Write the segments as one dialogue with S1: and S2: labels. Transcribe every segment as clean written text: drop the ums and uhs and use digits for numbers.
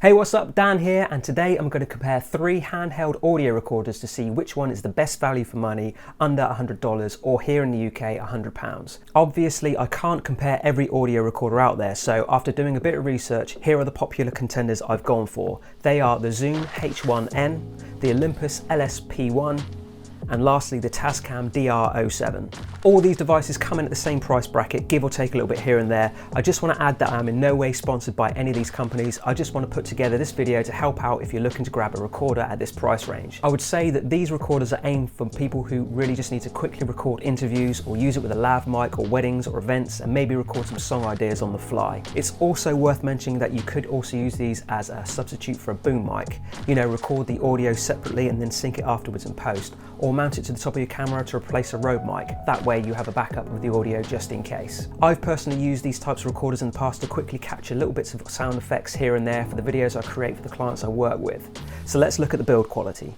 S1: Hey, what's up? Dan here, and today I'm going to compare three handheld audio recorders to see which one is the best value for money under $100 or here in the UK £100. Obviously I can't compare every audio recorder out there, so after doing a bit of research, here are the popular contenders I've gone for. They are the Zoom H1N, the Olympus LSP1, and lastly the Tascam DR07. All these devices come in at the same price bracket, give or take a little bit here and there. I just want to add that I'm in no way sponsored by any of these companies. I just want to put together this video to help out if you're looking to grab a recorder at this price range. I would say that these recorders are aimed for people who really just need to quickly record interviews or use it with a lav mic or weddings or events and maybe record some song ideas on the fly. It's also worth mentioning that you could also use these as a substitute for a boom mic. You know, record the audio separately and then sync it afterwards in post, or mount it to the top of your camera to replace a Rode mic. That way you have a backup of the audio just in case. I've personally used these types of recorders in the past to quickly capture little bits of sound effects here and there for the videos I create for the clients I work with. So let's look at the build quality.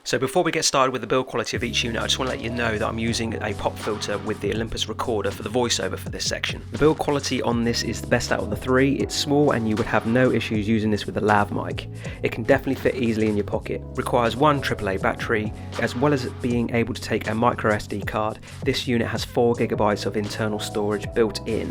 S1: So before we get started with the build quality of each unit, I just want to let you know that I'm using a pop filter with the Olympus recorder for the voiceover for this section. The build quality on this is the best out of the three. It's small and you would have no issues using this with a lav mic. It can definitely fit easily in your pocket. Requires one AAA battery, as well as being able to take a micro SD card. This unit has 4 GB of internal storage built in.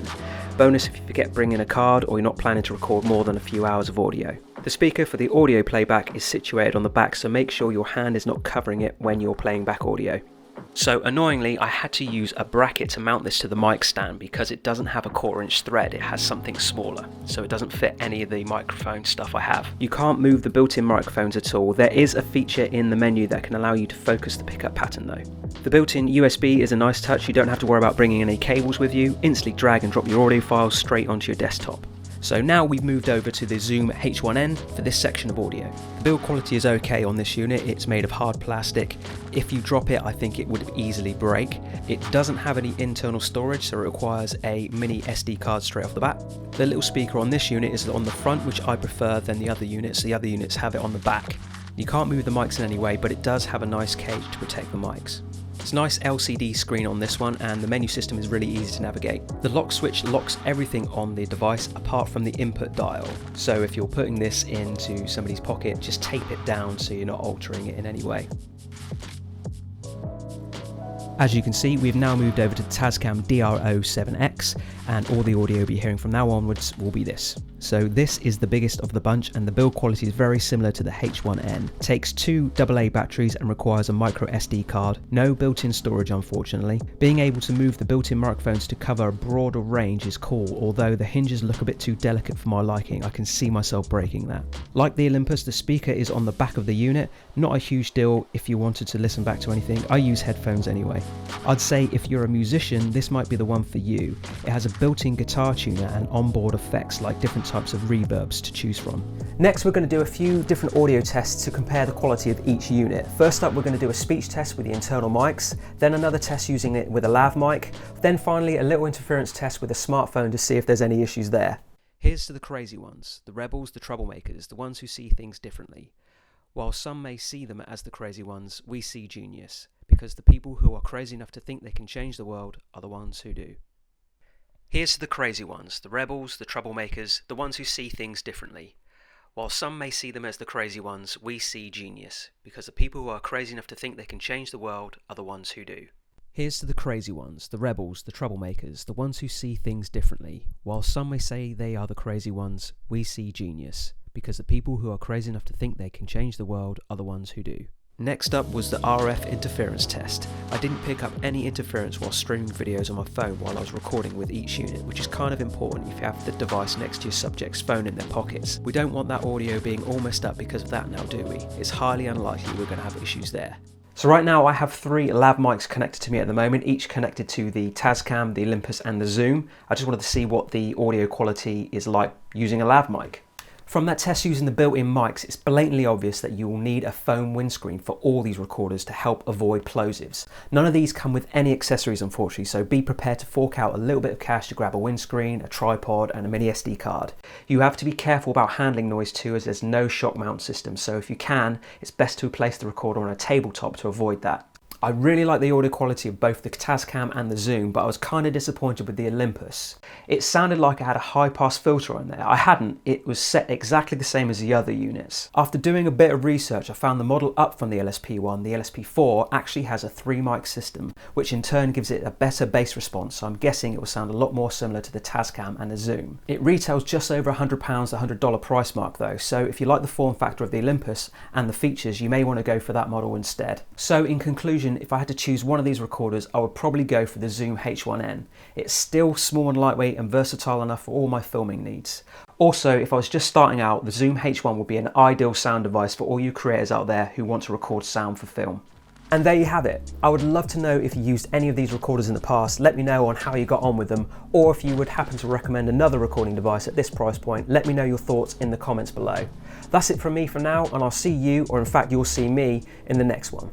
S1: Bonus if you forget bringing a card or you're not planning to record more than a few hours of audio. The speaker for the audio playback is situated on the back, so make sure your hand is not covering it when you're playing back audio. So annoyingly, I had to use a bracket to mount this to the mic stand because it doesn't have a 1/4" thread, it has something smaller, so it doesn't fit any of the microphone stuff I have. You can't move the built-in microphones at all. There is a feature in the menu that can allow you to focus the pickup pattern though. The built-in USB is a nice touch. You don't have to worry about bringing any cables with you. Instantly drag and drop your audio files straight onto your desktop. So now we've moved over to the Zoom H1N for this section of audio. The build quality is okay on this unit. It's made of hard plastic. If you drop it, I think it would easily break. It doesn't have any internal storage, so it requires a mini SD card straight off the bat. The little speaker on this unit is on the front, which I prefer than the other units. The other units have it on the back. You can't move the mics in any way, but it does have a nice cage to protect the mics. It's a nice LCD screen on this one, and the menu system is really easy to navigate. The lock switch locks everything on the device apart from the input dial. So if you're putting this into somebody's pocket, just tape it down so you're not altering it in any way. As you can see, we've now moved over to the Tascam DR07X, and all the audio you'll be hearing from now onwards will be this. So this is the biggest of the bunch, and the build quality is very similar to the H1N. Takes 2 AA batteries and requires a micro SD card. No built-in storage, unfortunately. Being able to move the built-in microphones to cover a broader range is cool, although the hinges look a bit too delicate for my liking. I can see myself breaking that. Like the Olympus, the speaker is on the back of the unit. Not a huge deal if you wanted to listen back to anything. I use headphones anyway. I'd say if you're a musician, this might be the one for you. It has a built-in guitar tuner and onboard effects like different types of reverbs to choose from. Next, we're going to do a few different audio tests to compare the quality of each unit. First up, we're going to do a speech test with the internal mics, then another test using it with a lav mic, then finally a little interference test with a smartphone to see if there's any issues there. Here's to the crazy ones, the rebels, the troublemakers, the ones who see things differently. While some may see them as the crazy ones, we see genius, because the people who are crazy enough to think they can change the world are the ones who do. Here's to the crazy ones, the rebels, the troublemakers, the ones who see things differently. While some may see them as the crazy ones, we see genius, because the people who are crazy enough to think they can change the world are the ones who do. Here's to the crazy ones, the rebels, the troublemakers, the ones who see things differently. While some may say they are the crazy ones, we see genius, because the people who are crazy enough to think they can change the world are the ones who do. Next up was the RF interference test. I didn't pick up any interference while streaming videos on my phone while I was recording with each unit, which is kind of important if you have the device next to your subject's phone in their pockets. We don't want that audio being all messed up because of that now, do we? It's highly unlikely we're going to have issues there. So right now I have 3 lav mics connected to me at the moment, each connected to the Tascam, the Olympus and the Zoom. I just wanted to see what the audio quality is like using a lav mic. From that test using the built-in mics, it's blatantly obvious that you will need a foam windscreen for all these recorders to help avoid plosives. None of these come with any accessories, unfortunately, so be prepared to fork out a little bit of cash to grab a windscreen, a tripod and a mini SD card. You have to be careful about handling noise too, as there's no shock mount system, so if you can, it's best to place the recorder on a tabletop to avoid that. I really like the audio quality of both the Tascam and the Zoom, but I was kind of disappointed with the Olympus. It sounded like it had a high pass filter on there. I hadn't, it was set exactly the same as the other units. After doing a bit of research, I found the model up from the LSP1, the LSP4, actually has a 3 mic system, which in turn gives it a better bass response, so I'm guessing it will sound a lot more similar to the Tascam and the Zoom. It retails just over £100, $100 price mark though, so if you like the form factor of the Olympus and the features, you may want to go for that model instead. So in conclusion, if I had to choose one of these recorders, I would probably go for the Zoom H1N. It's still small and lightweight and versatile enough for all my filming needs. Also, if I was just starting out, the Zoom H1 would be an ideal sound device for all you creators out there who want to record sound for film. And there you have it. I would love to know if you used any of these recorders in the past. Let me know on how you got on with them, or if you would happen to recommend another recording device at this price point, let me know your thoughts in the comments below. That's it from me for now, and I'll see you, or in fact you'll see me, in the next one.